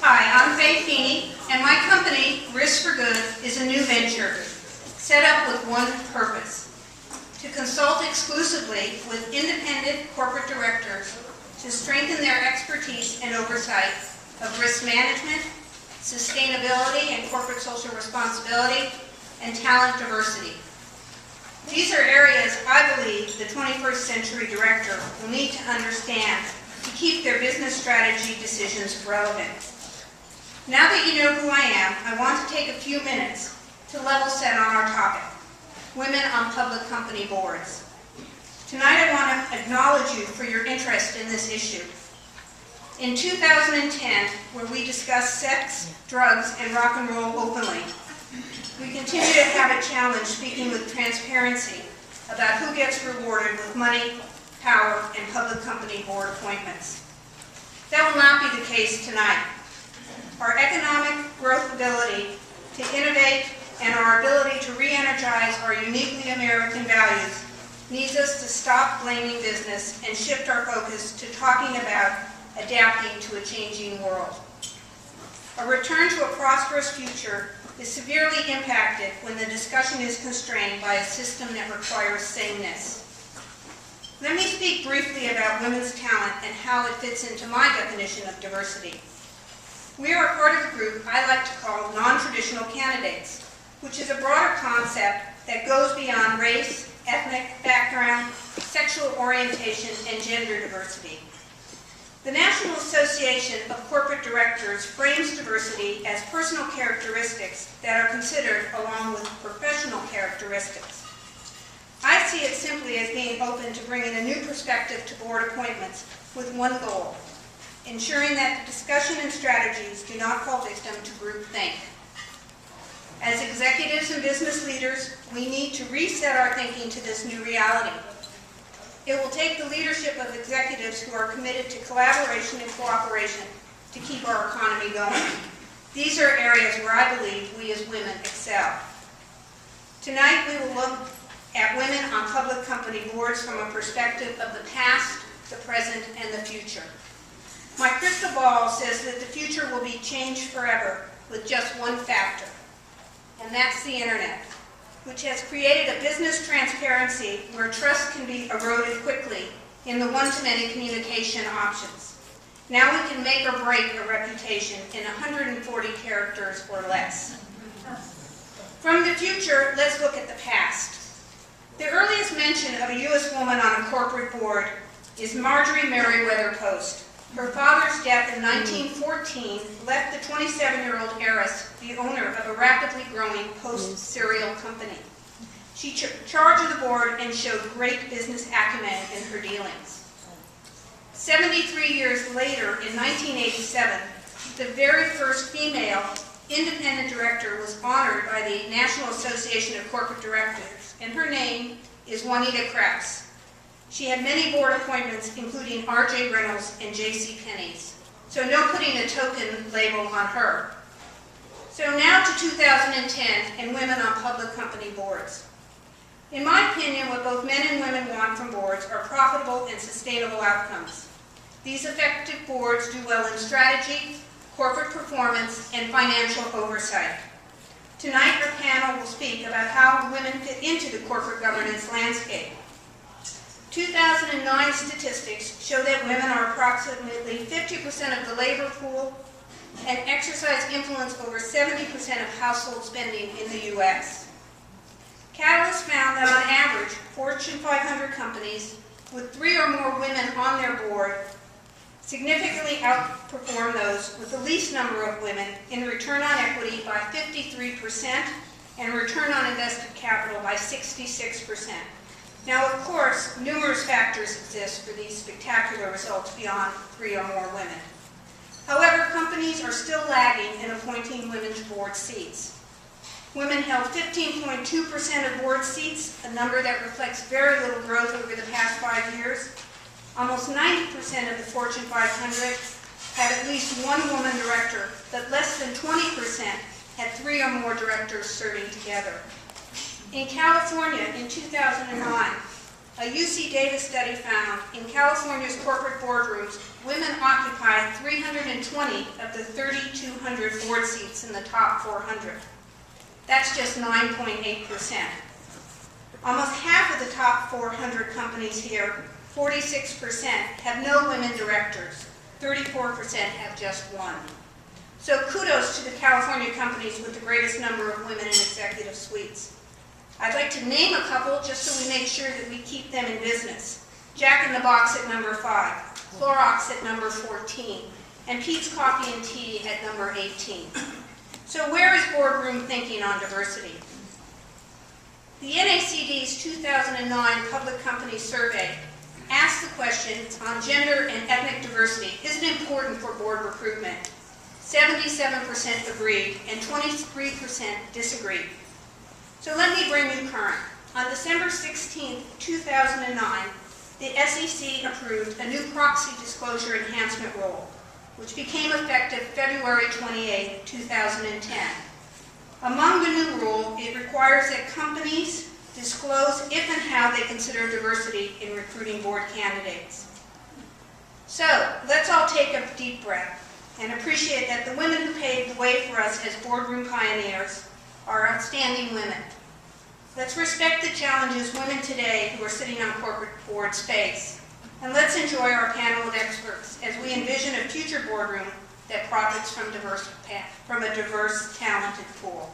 Hi, I'm Fay Feeney, and my company, Risk for Good, is a new venture set up with one purpose: to consult exclusively with independent corporate directors to strengthen their expertise and oversight of risk management, sustainability and corporate social responsibility, and talent diversity. These are areas I believe the 21st century director will need to understand to keep their business strategy decisions relevant. Now that you know who I am, I want to take a few minutes to level set on our topic: women on public company boards. Tonight I want to acknowledge you for your interest in this issue. In 2010, where we discussed sex, drugs, and rock and roll openly, we continue to have a challenge speaking with transparency about who gets rewarded with money, power, and public company board appointments. That will not be the case tonight. Our economic growth ability to innovate and our ability to re-energize our uniquely American values needs us to stop blaming business and shift our focus to talking about adapting to a changing world. A return to a prosperous future is severely impacted when the discussion is constrained by a system that requires sameness. Let me speak briefly about women's talent and how it fits into my definition of diversity. We are a part of a group I like to call non-traditional candidates, which is a broader concept that goes beyond race, ethnic background, sexual orientation, and gender diversity. The National Association of Corporate Directors frames diversity as personal characteristics that are considered along with professional characteristics. I see it simply as being open to bringing a new perspective to board appointments with one goal: ensuring that the discussion and strategies do not fall victim to groupthink. As executives and business leaders, we need to reset our thinking to this new reality. It will take the leadership of executives who are committed to collaboration and cooperation to keep our economy going. These are areas where I believe we as women excel. Tonight we will look at women on public company boards from a perspective of the past, the present, and the future. My crystal ball says that the future will be changed forever with just one factor, and that's the internet, which has created a business transparency where trust can be eroded quickly in the one-to-many communication options. Now we can make or break a reputation in 140 characters or less. From the future, let's look at the past. The earliest mention of a U.S. woman on a corporate board is Marjorie Merriweather Post. Her father's death in 1914 left the 27-year-old heiress the owner of a rapidly growing Post cereal company. She took charge of the board and showed great business acumen in her dealings. 73 years later, in 1987, the very first female independent director was honored by the National Association of Corporate Directors, and her name is Juanita Krause. She had many board appointments, including R.J. Reynolds and J.C. Penney's. So no putting a token label on her. So now to 2010 and women on public company boards. In my opinion, what both men and women want from boards are profitable and sustainable outcomes. These effective boards do well in strategy, corporate performance, and financial oversight. Tonight, our panel will speak about how women fit into the corporate governance landscape. 2009 statistics show that women are approximately 50% of the labor pool and exercise influence over 70% of household spending in the U.S. Catalyst found that on average, Fortune 500 companies with 3 or more women on their board significantly outperform those with the least number of women in return on equity by 53% and return on invested capital by 66%. Now, of course, numerous factors exist for these spectacular results beyond 3 or more women. However, companies are still lagging in appointing women to board seats. Women held 15.2% of board seats, a number that reflects very little growth over the past 5 years. Almost 90% of the Fortune 500 had at least one woman director, but less than 20% had 3 or more directors serving together. In California, in 2009, a UC Davis study found in California's corporate boardrooms, women occupy 320 20 of the 3,200 board seats in the top 400. That's just 9.8%. Almost half of the top 400 companies here, 46%, have no women directors. 34% have just one. So kudos to the California companies with the greatest number of women in executive suites. I'd like to name a couple just so we make sure that we keep them in business. Jack in the Box at number 5, Clorox at number 14, and Pete's Coffee and Tea at number 18. So where is boardroom thinking on diversity? The NACD's 2009 Public Company Survey asked the question on gender and ethnic diversity, is it important for board recruitment? 77% agreed and 23% disagreed. So let me bring you current. On December 16, 2009, the SEC approved a new proxy disclosure enhancement rule, which became effective February 28, 2010. Among the new rule, it requires that companies disclose if and how they consider diversity in recruiting board candidates. So let's all take a deep breath and appreciate that the women who paved the way for us as boardroom pioneers are outstanding women. Let's respect the challenges women today who are sitting on corporate boards face. And let's enjoy our panel of experts as we envision a future boardroom that profits from a diverse, talented pool.